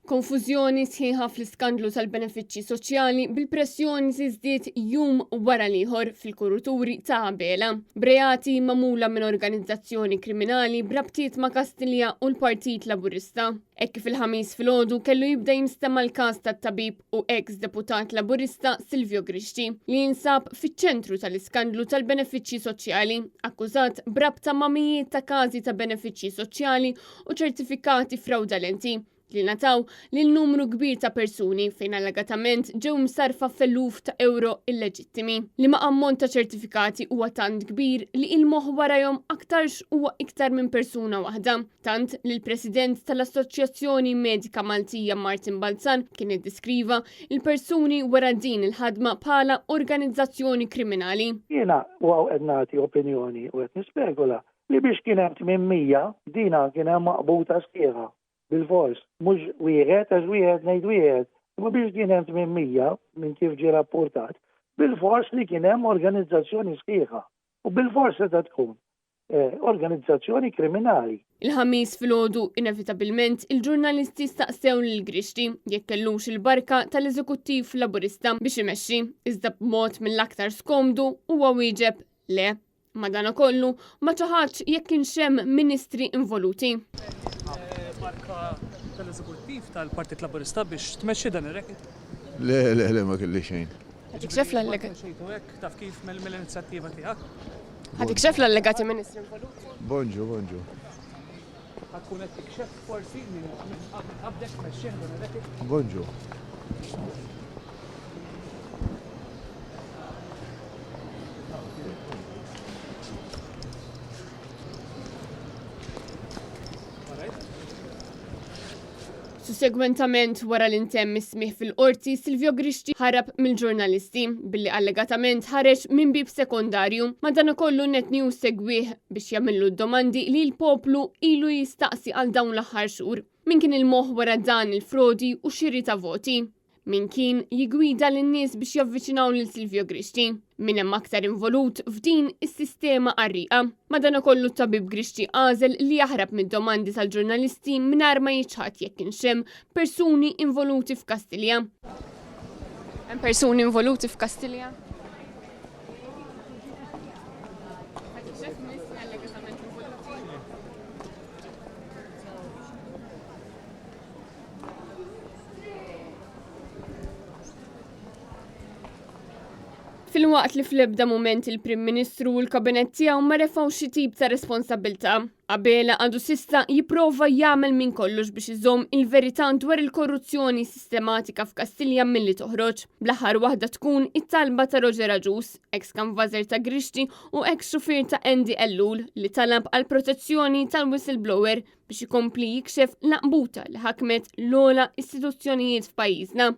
Konfużjoni sħiħa fl-iskandlu tal-benefiċċji soċjali bil-pressjoni żdied jum wara ieħor fil-kuruturi ta' Abela. Brejati magħmula minn organizzazzjoni kriminali brabtiet ma' Kastilja u l-Partit Laburista. Hekk kif il-ħamis filgħodu kellu jibda jinstema' l-każ tat-tabib u ex-deputat Laburista Silvio Grixxi li jinsab fiċ-ċentru tal-iskandlu tal-benefiċċji soċjali, akkużat brabta ma' mijiet ta' każi ta' benefiċċji soċjali u ċertifikati fraudolenti li nataw lil numru kbir ta' persuni fejn allegatament ġew msarfa f'eluf ta' euro illeġittimi. Li ma' ammont ta' ċertifikati huwa tant kbir li il-moħħ warahom aktarx huwa iktar minn persuna waħda. Tant li l-President tal-Assoċjazzjoni Medika Maltija Martin Balzan kien iddeskriva il-persuni wara din il-ħadma bħala organizzazzjoni kriminali. Jiena qed nagħti opinjoni u qed nispjegola li biex kien hemm 800 dina kien hemm maqbuta sħiħa. Bil-fors, mux wieħed, għax wieħed ngħid wieħed, imma biex kien hemm 800 minn kif ġie rapportat, bil-fors li kien hemm organizzazzjoni sħiħa u bil-fors se tkun organizzazzjoni kriminali. Il-ħamis filgħodu inevitabilment il-ġurnalisti staqsew lil Grixxi jekk kellux il-barka tal-Eżekuttiv Laburista biex imexxi, iżda b'mod mill-aktar skomdu huwa wieġeb le. Madankollu ma ċaħadx jekk kienx hemm ministri involuti. Barka tal-Eżekuttiv tal-Partit Laburista biex tmexxi dan ir-rekit? Le, ma kelli xejn. Ħadik xef l-allegati? Xejtu hekk taf kif mill-inizjattiva tiegħek? Ħadik xef l-allegati ministri involuti? Bonġu. Ħatkun qed tikxef forsi qabdek tmexxih dan ir-rekit? Bonġu. Sussegwentament wara l-intemm ismih fil-qorti, Silvio Grixxi ħarab mill-ġurnalisti billi allegatament ħareġ minn bib sekondarju. Madankollu Net News segwih biex jagħmillu d-domandi li l-poplu ilu jistaqsi għal dawn l-aħħar xhur. Min kien il-moħħ wara dan il-frodi u xiri ta' voti? Min kien jigwida lin-nies biex javviċinaw lil Silvio Grixxi? Min hemm aktar involut f'din is-sistema qarrieqa. Madankollu tabib Grixxi għażel li jaħrab mid-domandi tal-ġurnalisti mingħajr ma jiċħad jekk kienx hemm persuni involuti f'Kastilja. Hemm persuni involuti f'Kastilja? Fil-waqt li fl-ebda mument il-Prim Ministru u l-Kabinet tiegħu ma refgħu xi tip ta' responsabilità. Abela għadu sissa jipprova jagħmel minn kollox biex iżomm il-verità dwar il-korruzzjoni sistematika f'Kastilja milli toħroġ. Bl-aħħar waħda tkun it-talba ta' Roger Aġus, ex-kanvażer ta' Grixxi u ex-xufier ta' Andy Ellul li talab għal protezzjoni tal-whistleblower biex ikompli jikxef laqbuta li ħakmet l-ogħla istituzzjonijiet f'pajjiżna.